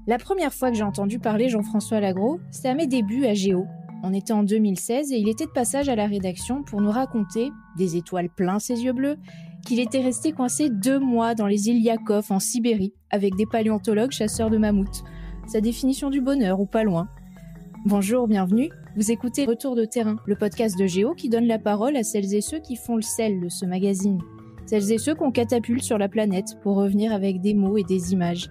La première fois que j'ai entendu parler Jean-François Lagros, c'était à mes débuts à Géo. On était en 2016 et il était de passage à la rédaction pour nous raconter, des étoiles plein ses yeux bleus, qu'il était resté coincé 2 mois dans les îles Yakov en Sibérie avec des paléontologues chasseurs de mammouths. Sa définition du bonheur ou pas loin. Bonjour, bienvenue. Vous écoutez Retour de terrain, le podcast de Géo qui donne la parole à celles et ceux qui font le sel de ce magazine. Celles et ceux qu'on catapulte sur la planète pour revenir avec des mots et des images.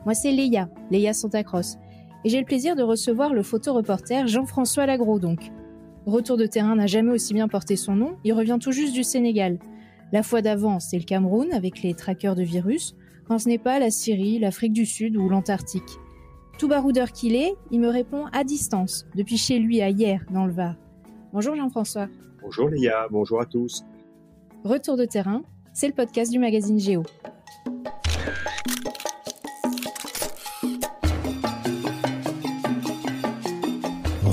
Moi, c'est Léa Santacross. Et j'ai le plaisir de recevoir le photoreporter Jean-François Lagros, donc. Retour de terrain n'a jamais aussi bien porté son nom, il revient tout juste du Sénégal. La fois d'avant, c'est le Cameroun, avec les traqueurs de virus, quand ce n'est pas la Syrie, l'Afrique du Sud ou l'Antarctique. Tout baroudeur qu'il est, il me répond à distance, depuis chez lui à Hyères, dans le Var. Bonjour Jean-François. Bonjour Léa, bonjour à tous. Retour de terrain, c'est le podcast du magazine Géo.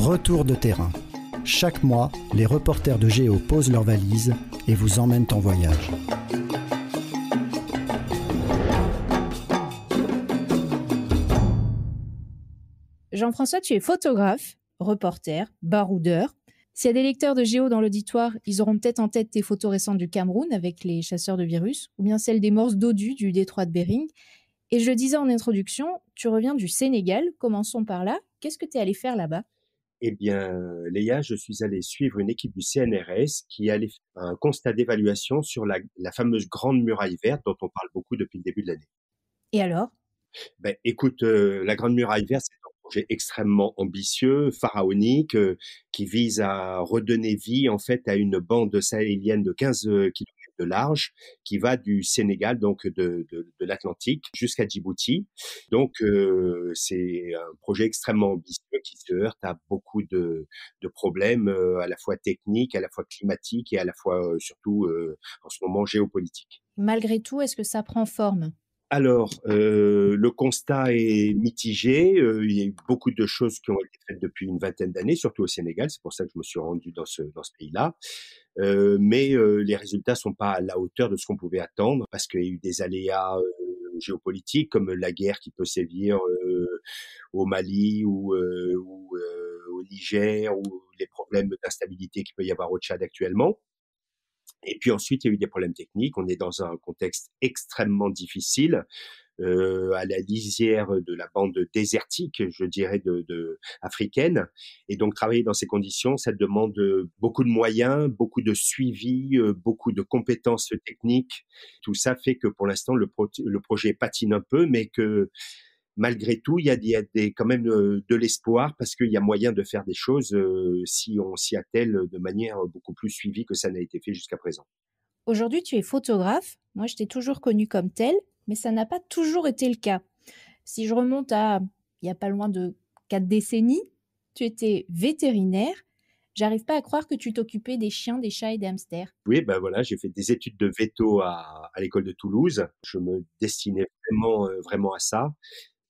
Retour de terrain. Chaque mois, les reporters de Géo posent leurs valises et vous emmènent en voyage. Jean-François, tu es photographe, reporter, baroudeur. S'il y a des lecteurs de Géo dans l'auditoire, ils auront peut-être en tête tes photos récentes du Cameroun avec les chasseurs de virus, ou bien celles des morses dodus du détroit de Bering. Et je le disais en introduction, tu reviens du Sénégal. Commençons par là. Qu'est-ce que tu es allé faire là-bas ? Eh bien, Léa, je suis allé suivre une équipe du CNRS qui allait faire un constat d'évaluation sur la fameuse Grande Muraille Verte dont on parle beaucoup depuis le début de l'année. Et alors ? Écoute, la Grande Muraille Verte, c'est un projet extrêmement ambitieux, pharaonique, qui vise à redonner vie en fait à une bande sahélienne de 15 kilomètres de large qui va du Sénégal, donc de l'Atlantique, jusqu'à Djibouti. Donc, c'est un projet extrêmement ambitieux qui se heurte à beaucoup de problèmes, à la fois techniques, à la fois climatiques et à la fois, surtout, en ce moment, géopolitiques. Malgré tout, est-ce que ça prend forme ? Alors, le constat est mitigé. Il y a eu beaucoup de choses qui ont été faites depuis une vingtaine d'années, surtout au Sénégal. C'est pour ça que je me suis rendu dans ce pays-là. Mais les résultats sont pas à la hauteur de ce qu'on pouvait attendre parce qu'il y a eu des aléas géopolitiques comme la guerre qui peut sévir au Mali ou au Niger ou les problèmes d'instabilité qu'il peut y avoir au Tchad actuellement. Et puis ensuite, il y a eu des problèmes techniques. On est dans un contexte extrêmement difficile, à la lisière de la bande désertique, je dirais, africaine. Et donc, travailler dans ces conditions, ça demande beaucoup de moyens, beaucoup de suivi, beaucoup de compétences techniques. Tout ça fait que pour l'instant, le projet patine un peu, mais que malgré tout, il y a quand même de l'espoir parce qu'il y a moyen de faire des choses si on s'y attelle de manière beaucoup plus suivie que ça n'a été fait jusqu'à présent. Aujourd'hui, tu es photographe. Moi, je t'ai toujours connu comme tel, mais ça n'a pas toujours été le cas. Si je remonte à il n'y a pas loin de 4 décennies, tu étais vétérinaire. J'arrive pas à croire que tu t'occupais des chiens, des chats et des hamsters. Oui, voilà, j'ai fait des études de veto à l'école de Toulouse. Je me destinais vraiment à ça.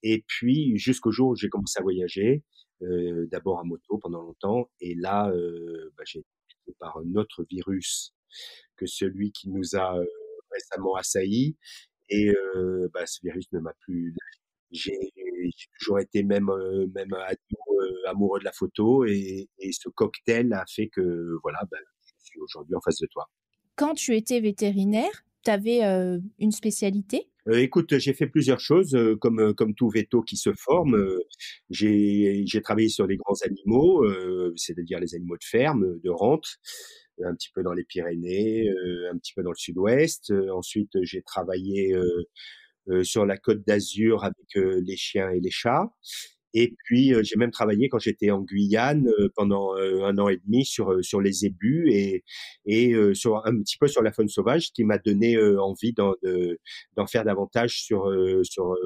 Et puis, jusqu'au jour où j'ai commencé à voyager, d'abord à moto pendant longtemps. Et là, j'ai été piqué par un autre virus que celui qui nous a récemment assaillis. Et ce virus ne m'a plus lâché. J'ai toujours été même amoureux de la photo. Et ce cocktail a fait que, voilà, je suis aujourd'hui en face de toi. Quand tu étais vétérinaire, tu avais une spécialité ? Écoute, j'ai fait plusieurs choses, comme tout véto qui se forme. J'ai travaillé sur les grands animaux, c'est-à-dire les animaux de ferme, de rente, un petit peu dans les Pyrénées, un petit peu dans le sud-ouest. Ensuite, j'ai travaillé sur la Côte d'Azur avec les chiens et les chats. Et puis, j'ai même travaillé quand j'étais en Guyane pendant 1 an et demi sur les zébus et sur un petit peu sur la faune sauvage, qui m'a donné envie d'en faire davantage sur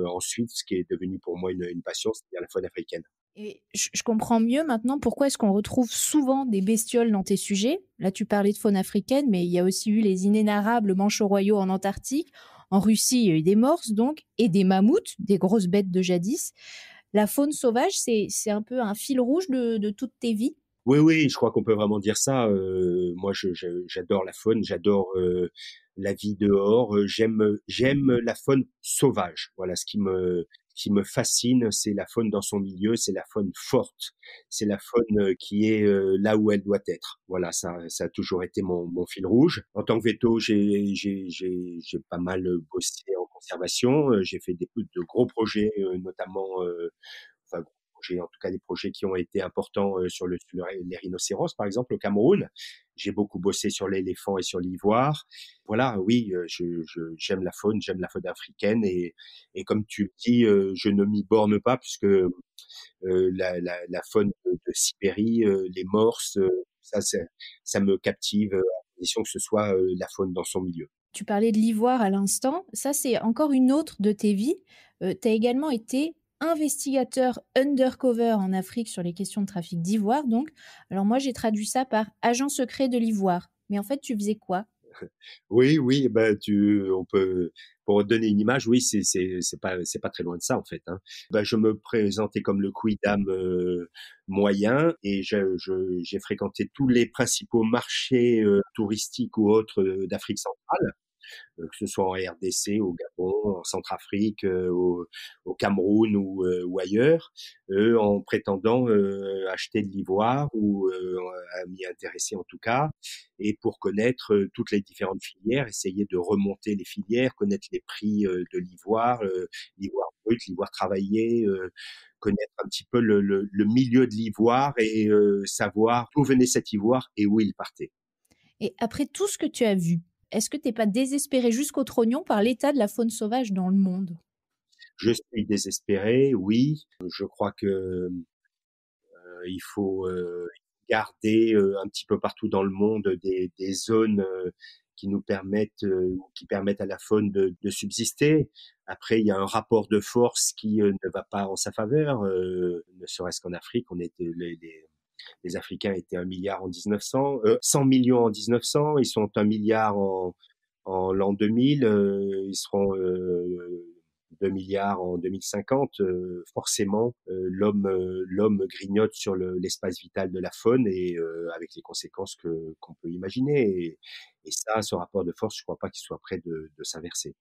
ensuite ce qui est devenu pour moi une passion, c'est-à-dire la faune africaine. Et je comprends mieux maintenant pourquoi est-ce qu'on retrouve souvent des bestioles dans tes sujets. Là, tu parlais de faune africaine, mais il y a aussi eu les inénarrables manchots royaux en Antarctique. En Russie, il y a eu des morses, donc, et des mammouths, des grosses bêtes de jadis. La faune sauvage, c'est un peu un fil rouge de toutes tes vies. Oui, je crois qu'on peut vraiment dire ça. Moi, j'adore la faune, j'adore la vie dehors. J'aime la faune sauvage. Voilà, ce qui me fascine, c'est la faune dans son milieu, c'est la faune forte, c'est la faune qui est là où elle doit être. Voilà, ça a toujours été mon fil rouge. En tant que veto, j'ai pas mal bossé en conservation. J'ai fait de gros projets, notamment, enfin gros projets, en tout cas des projets qui ont été importants sur les rhinocéros, par exemple, au Cameroun. J'ai beaucoup bossé sur l'éléphant et sur l'ivoire. Voilà, oui, j'aime la faune africaine et comme tu le dis, je ne m'y borne pas puisque la faune de Sibérie, les morses, ça me captive à condition que ce soit la faune dans son milieu. Tu parlais de l'ivoire à l'instant. Ça, c'est encore une autre de tes vies. Tu as également été investigateur undercover en Afrique sur les questions de trafic d'ivoire, donc. Alors moi, j'ai traduit ça par agent secret de l'ivoire. Mais en fait, tu faisais quoi? Oui, oui, ben on peut, pour donner une image, oui, c'est pas très loin de ça en fait. Hein. Ben, je me présentais comme le quidam moyen et j'ai fréquenté tous les principaux marchés touristiques ou autres d'Afrique centrale. Que ce soit en RDC, au Gabon, en Centrafrique, au Cameroun ou ailleurs, en prétendant acheter de l'ivoire ou à m'y intéresser en tout cas, et pour connaître toutes les différentes filières, essayer de remonter les filières, connaître les prix de l'ivoire brut, l'ivoire travaillé, connaître un petit peu le milieu de l'ivoire et savoir d'où venait cet ivoire et où il partait. Et après tout ce que tu as vu, est-ce que tu n'es pas désespéré jusqu'au trognon par l'état de la faune sauvage dans le monde? Je suis désespéré, oui. Je crois que il faut garder un petit peu partout dans le monde des zones qui nous permettent qui permettent à la faune de subsister. Après, il y a un rapport de force qui ne va pas en sa faveur. Ne serait-ce qu'en Afrique, les Africains étaient 1 milliard en 1900, 100 millions en 1900, ils sont 1 milliard en l'an 2000, ils seront 2 milliards en 2050. Forcément, l'homme grignote sur l'espace vital de la faune et avec les conséquences qu'on peut imaginer. Et ça, ce rapport de force, je ne crois pas qu'il soit prêt de s'inverser.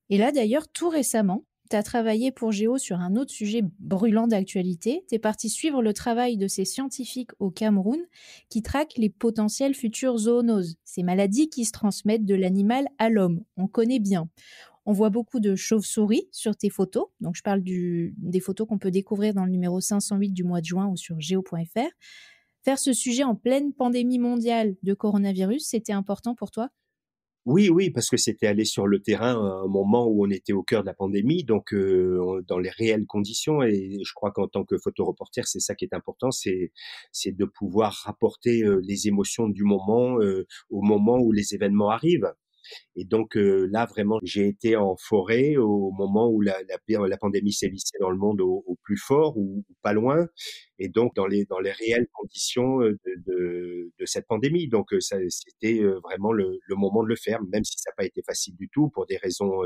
Et là, d'ailleurs, tout récemment, tu as travaillé pour Géo sur un autre sujet brûlant d'actualité. Tu es parti suivre le travail de ces scientifiques au Cameroun qui traquent les potentielles futures zoonoses, ces maladies qui se transmettent de l'animal à l'homme. On connaît bien. On voit beaucoup de chauves-souris sur tes photos. Donc, je parle des photos qu'on peut découvrir dans le numéro 508 du mois de juin ou sur geo.fr. Faire ce sujet en pleine pandémie mondiale de coronavirus, c'était important pour toi? Oui, oui, parce que c'était aller sur le terrain à un moment où on était au cœur de la pandémie, donc dans les réelles conditions. Et je crois qu'en tant que photoreporter, c'est ça qui est important, c'est de pouvoir rapporter les émotions du moment au moment où les événements arrivent. Et donc là, vraiment, j'ai été en forêt au moment où la pandémie sévissait dans le monde au plus fort ou pas loin, et donc dans les réelles conditions de cette pandémie. Donc c'était vraiment le moment de le faire, même si ça n'a pas été facile du tout pour des raisons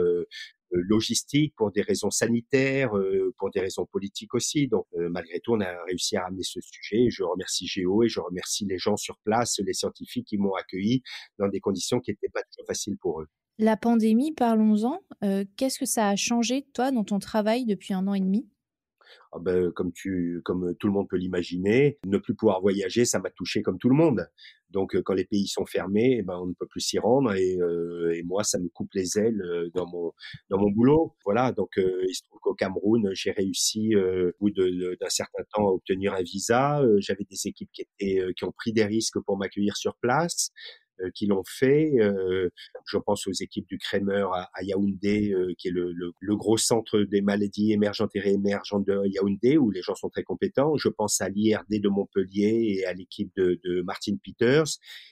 logistiques, pour des raisons sanitaires, pour des raisons politiques aussi. Donc malgré tout, on a réussi à ramener ce sujet. Et je remercie Géo et je remercie les gens sur place, les scientifiques qui m'ont accueilli dans des conditions qui n'étaient pas toujours faciles pour eux. La pandémie, parlons-en. Qu'est-ce que ça a changé, toi, dans ton travail depuis 1 an et demi? Ah ben, comme tout le monde peut l'imaginer, ne plus pouvoir voyager, ça m'a touché comme tout le monde. Donc, quand les pays sont fermés, eh ben, on ne peut plus s'y rendre et moi, ça me coupe les ailes dans mon boulot. Voilà, donc il se trouve qu'au Cameroun, j'ai réussi au bout d'un certain temps à obtenir un visa. J'avais des équipes qui ont pris des risques pour m'accueillir sur place. Qui l'ont fait. Je pense aux équipes du Crémer à Yaoundé, qui est le gros centre des maladies émergentes et réémergentes de Yaoundé, où les gens sont très compétents. Je pense à l'IRD de Montpellier et à l'équipe de Martin Peters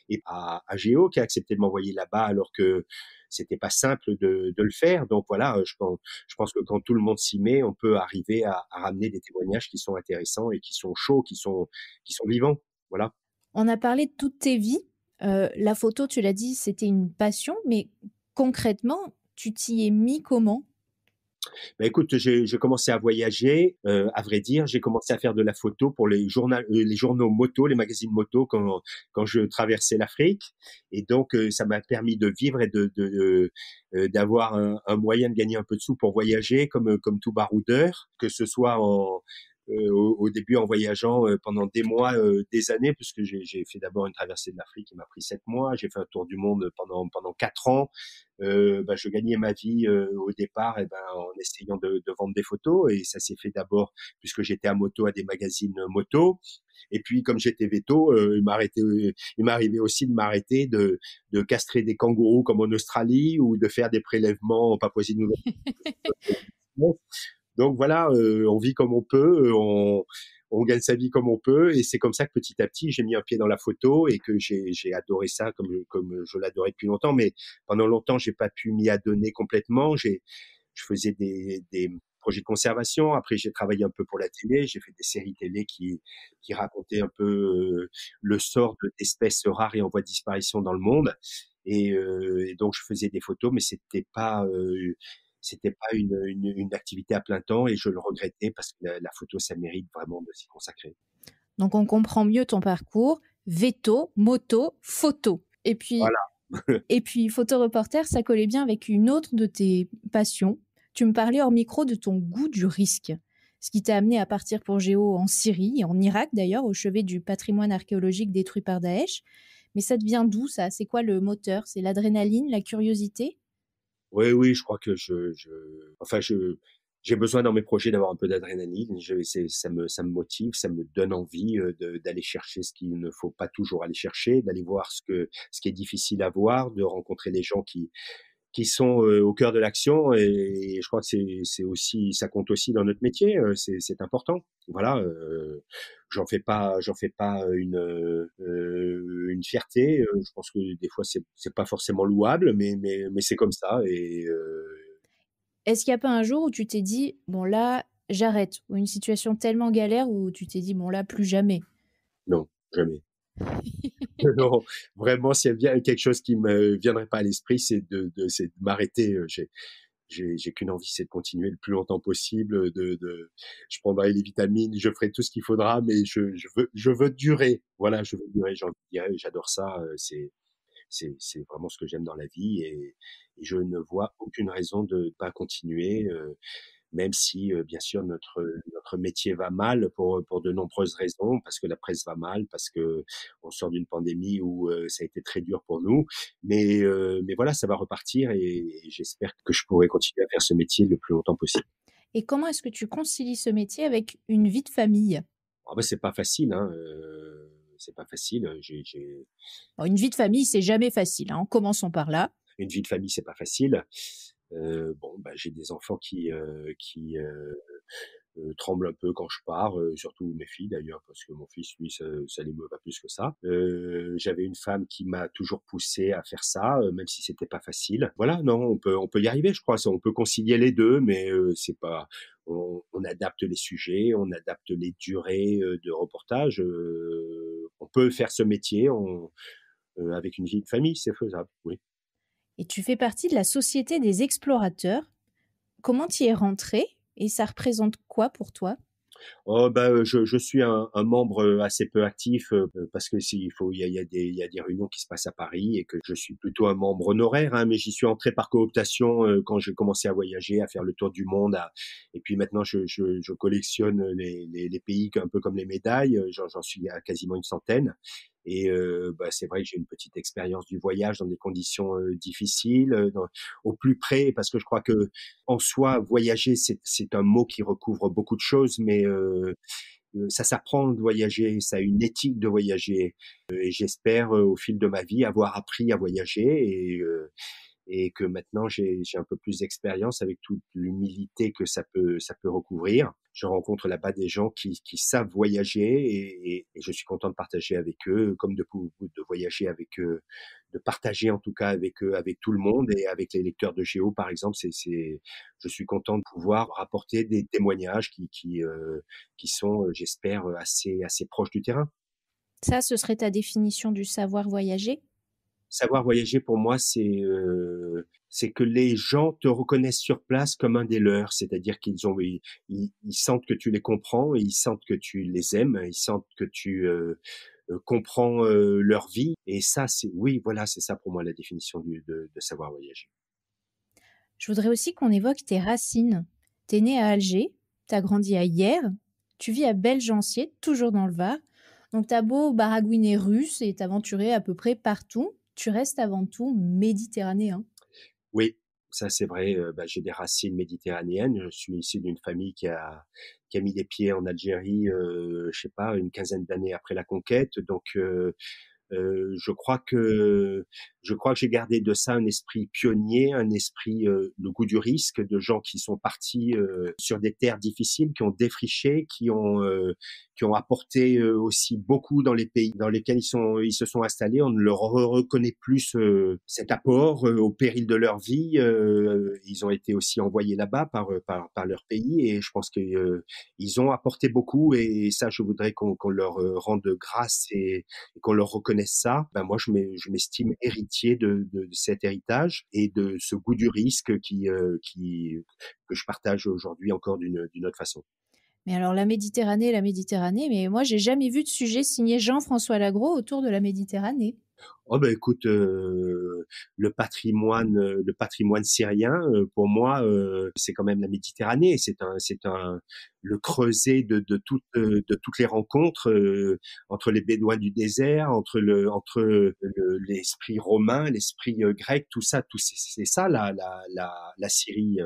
et à Géo qui a accepté de m'envoyer là-bas alors que c'était pas simple de le faire. Donc voilà, je pense que quand tout le monde s'y met, on peut arriver à ramener des témoignages qui sont intéressants et qui sont chauds, qui sont vivants. Voilà. On a parlé de toutes tes vies. La photo, tu l'as dit, c'était une passion, mais concrètement, tu t'y es mis comment? Bah, écoute, j'ai commencé à voyager, à vrai dire, j'ai commencé à faire de la photo pour les journaux moto, les magazines moto quand je traversais l'Afrique et donc ça m'a permis de vivre et d'avoir un moyen de gagner un peu de sous pour voyager comme tout baroudeur, que ce soit au début en voyageant pendant des mois, des années, puisque j'ai fait d'abord une traversée de l'Afrique qui m'a pris 7 mois. J'ai fait un tour du monde pendant 4 ans. Je gagnais ma vie au départ en essayant de vendre des photos et ça s'est fait d'abord puisque j'étais à moto à des magazines moto. Et puis comme j'étais veto, il m'arrivait aussi de m'arrêter de castrer des kangourous comme en Australie ou de faire des prélèvements en Papouasie-Nouvelle-Guinée. Donc voilà, on vit comme on peut, on gagne sa vie comme on peut, et c'est comme ça que petit à petit j'ai mis un pied dans la photo et que j'ai adoré ça comme je l'adorais depuis longtemps. Mais pendant longtemps j'ai pas pu m'y adonner complètement. Je faisais des projets de conservation. Après j'ai travaillé un peu pour la télé. J'ai fait des séries télé qui racontaient un peu le sort d'espèces rares et en voie de disparition dans le monde. Et donc je faisais des photos, mais c'était pas une activité à plein temps et je le regrettais parce que la photo, ça mérite vraiment de s'y consacrer. Donc on comprend mieux ton parcours, veto, moto, photo. Voilà. Et puis photoreporter, ça collait bien avec une autre de tes passions. Tu me parlais hors micro de ton goût du risque, ce qui t'a amené à partir pour Géo en Syrie et en Irak d'ailleurs, au chevet du patrimoine archéologique détruit par Daesh. Mais ça devient d'où ça? C'est quoi le moteur? C'est l'adrénaline, la curiosité? Oui, oui, je crois que j'ai besoin dans mes projets d'avoir un peu d'adrénaline. Ça me motive, ça me donne envie d'aller chercher ce qu'il ne faut pas toujours aller chercher, d'aller voir ce qui est difficile à voir, de rencontrer des gens qui sont au cœur de l'action et je crois que c'est aussi ça compte aussi dans notre métier, c'est important. Voilà, j'en fais pas une fierté. Je pense que des fois c'est pas forcément louable, mais c'est comme ça Est-ce qu'il n'y a pas un jour où tu t'es dit, bon là, j'arrête, ou une situation tellement galère où tu t'es dit, bon là, plus jamais? non, jamais. Non, vraiment, s'il y a bien quelque chose qui me viendrait pas à l'esprit, c'est de m'arrêter. J'ai qu'une envie, c'est de continuer le plus longtemps possible. Je prendrai les vitamines, je ferai tout ce qu'il faudra, mais je veux durer. Voilà, je veux durer. J'ai envie de dire, j'adore ça. C'est vraiment ce que j'aime dans la vie et je ne vois aucune raison de pas continuer. Même si, bien sûr, notre métier va mal pour de nombreuses raisons, parce que la presse va mal, parce que on sort d'une pandémie où ça a été très dur pour nous. Mais voilà, ça va repartir et j'espère que je pourrai continuer à faire ce métier le plus longtemps possible. Et comment est-ce que tu concilies ce métier avec une vie de famille? Ah bah, c'est pas facile, hein, c'est pas facile. Bon, une vie de famille, c'est jamais facile, hein. Commençons par là. Une vie de famille, c'est pas facile. J'ai des enfants qui tremblent un peu quand je pars, surtout mes filles d'ailleurs, parce que mon fils, lui, ça l'émeut pas plus que ça. J'avais une femme qui m'a toujours poussé à faire ça, même si c'était pas facile. Voilà, non, on peut y arriver, je crois. On peut concilier les deux, mais c'est pas. On adapte les sujets, on adapte les durées de reportage. On peut faire ce métier avec une vie de famille, c'est faisable, oui. Et tu fais partie de la Société des explorateurs. Comment tu y es rentré et ça représente quoi pour toi? Oh je suis un membre assez peu actif parce que il y a des réunions qui se passent à Paris et que je suis plutôt un membre honoraire, hein, mais j'y suis entré par cooptation quand j'ai commencé à voyager, à faire le tour du monde, et puis maintenant je collectionne les pays un peu comme les médailles. J'en suis à quasiment une centaine. Et c'est vrai que j'ai une petite expérience du voyage dans des conditions difficiles, au plus près, parce que je crois que en soi, voyager, c'est un mot qui recouvre beaucoup de choses, mais ça s'apprend de voyager, ça a une éthique de voyager. Et j'espère, au fil de ma vie, avoir appris à voyager et que maintenant j'ai un peu plus d'expérience avec toute l'humilité que ça peut recouvrir. Je rencontre là-bas des gens qui savent voyager et je suis content de partager avec eux, comme de voyager avec eux, de partager en tout cas avec eux, avec tout le monde et avec les lecteurs de Géo par exemple. Je suis content de pouvoir rapporter des témoignages qui sont, j'espère, assez proches du terrain. Ça, ce serait ta définition du savoir voyager? Savoir voyager pour moi, c'est que les gens te reconnaissent sur place comme un des leurs, c'est-à-dire ils sentent que tu les comprends, ils sentent que tu les aimes, ils sentent que tu comprends leur vie. Et ça, oui, voilà, c'est ça pour moi la définition de savoir voyager. Je voudrais aussi qu'on évoque tes racines. T'es né à Alger, t'as grandi à Hyères, tu vis à Belgency, toujours dans le Var. Donc t'as beau baragouiner russe et t'aventurer à peu près partout, tu restes avant tout méditerranéen. Oui, ça c'est vrai. J'ai des racines méditerranéennes. Je suis issu d'une famille qui a mis les pieds en Algérie, je sais pas, une quinzaine d'années après la conquête. Donc je crois que j'ai gardé de ça un esprit pionnier, un esprit le goût du risque, de gens qui sont partis sur des terres difficiles, qui ont défriché, qui ont apporté aussi beaucoup dans les pays dans lesquels ils se sont installés. On ne leur reconnaît plus cet apport au péril de leur vie. Ils ont été aussi envoyés là-bas par leur pays, et je pense que ils ont apporté beaucoup, et ça je voudrais qu'on leur rende grâce et qu'on leur reconnaisse ça. Moi je m'estime héritier de cet héritage et de ce goût du risque que je partage aujourd'hui encore d'une autre façon. Mais alors la Méditerranée, mais moi j'ai jamais vu de sujet signé Jean-François Lagros autour de la Méditerranée. Oh écoute, le patrimoine syrien, pour moi, c'est quand même la Méditerranée. C'est le creuset de toutes les rencontres entre les Bédouins du désert, entre l'esprit romain, l'esprit grec, tout ça, c'est ça la Syrie.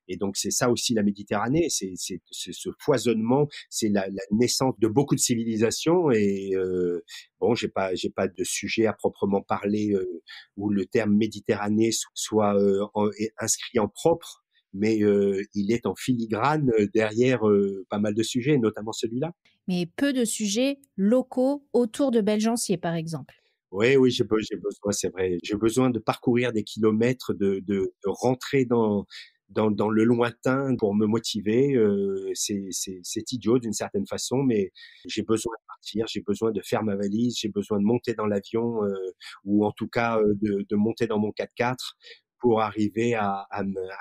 Et donc c'est ça aussi la Méditerranée. C'est ce foisonnement, c'est la naissance de beaucoup de civilisations. Et bon, j'ai pas de sujet à proprement parler où le terme Méditerranée soit inscrit en propre, mais il est en filigrane derrière pas mal de sujets, notamment celui-là. Mais peu de sujets locaux autour de Belgency, par exemple. Oui, j'ai besoin, c'est vrai. J'ai besoin de parcourir des kilomètres, de rentrer dans le lointain pour me motiver. C'est idiot d'une certaine façon, mais j'ai besoin de partir, j'ai besoin de faire ma valise, j'ai besoin de monter dans l'avion ou en tout cas de monter dans mon 4x4 pour arriver à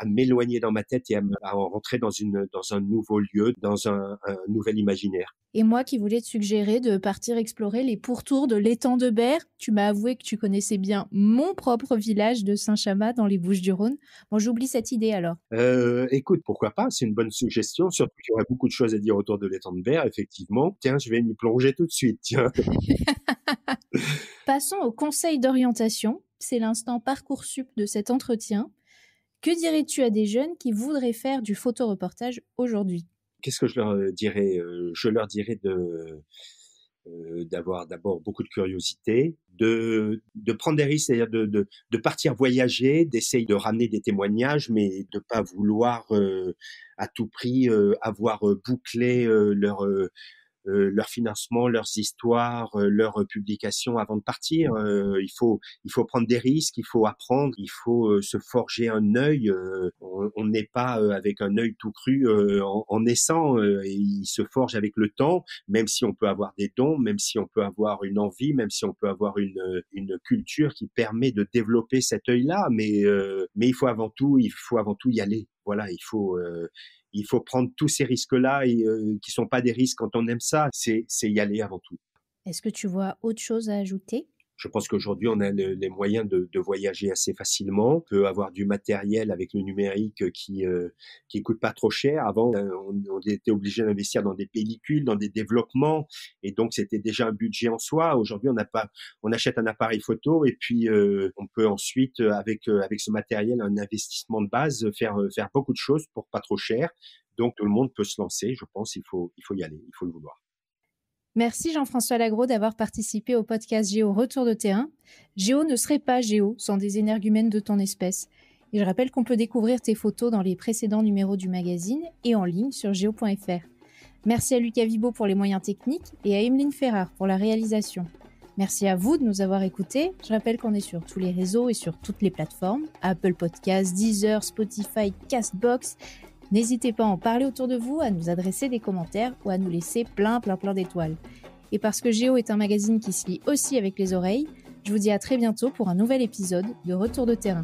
m'éloigner dans ma tête et à rentrer dans un nouveau lieu, dans un nouvel imaginaire. Et moi qui voulais te suggérer de partir explorer les pourtours de l'étang de Berre, tu m'as avoué que tu connaissais bien mon propre village de Saint-Chamas dans les Bouches-du-Rhône. Bon, j'oublie cette idée alors. Écoute, pourquoi pas, c'est une bonne suggestion, surtout qu'il y aurait beaucoup de choses à dire autour de l'étang de Berre, effectivement. Tiens, je vais m'y plonger tout de suite, tiens. Passons au conseil d'orientation. C'est l'instant Parcoursup de cet entretien. Que dirais-tu à des jeunes qui voudraient faire du photoreportage aujourd'hui ? Qu'est-ce que je leur dirais ? Je leur dirais d'avoir d'abord beaucoup de curiosité, de prendre des risques, c'est-à-dire de partir voyager, d'essayer de ramener des témoignages, mais de pas vouloir à tout prix avoir bouclé leur financement, leurs histoires, leurs publications avant de partir. Il faut prendre des risques, il faut apprendre, il faut se forger un œil. On n'est pas avec un œil tout cru en naissant. Il se forge avec le temps, même si on peut avoir des dons, même si on peut avoir une envie, même si on peut avoir une culture qui permet de développer cet œil-là. Mais il faut avant tout y aller. Voilà, il faut prendre tous ces risques-là qui sont pas des risques quand on aime ça, c'est y aller avant tout. Est-ce que tu vois autre chose à ajouter ? Je pense qu'aujourd'hui, on a les moyens de voyager assez facilement. On peut avoir du matériel avec le numérique qui coûte pas trop cher. Avant, on était obligé d'investir dans des pellicules, dans des développements, et donc c'était déjà un budget en soi. Aujourd'hui, on achète un appareil photo et puis on peut ensuite, avec ce matériel, un investissement de base, faire beaucoup de choses pour pas trop cher. Donc tout le monde peut se lancer. Je pense il faut y aller, il faut le vouloir. Merci Jean-François Lagros d'avoir participé au podcast Géo Retour de terrain. Géo ne serait pas Géo sans des énergumènes de ton espèce. Et je rappelle qu'on peut découvrir tes photos dans les précédents numéros du magazine et en ligne sur géo.fr. Merci à Lucas Vibo pour les moyens techniques et à Emeline Ferrard pour la réalisation. Merci à vous de nous avoir écoutés. Je rappelle qu'on est sur tous les réseaux et sur toutes les plateformes. Apple Podcasts, Deezer, Spotify, Castbox. N'hésitez pas à en parler autour de vous, à nous adresser des commentaires ou à nous laisser plein d'étoiles. Et parce que Géo est un magazine qui se lit aussi avec les oreilles, Je vous dis à très bientôt pour un nouvel épisode de Retour de terrain.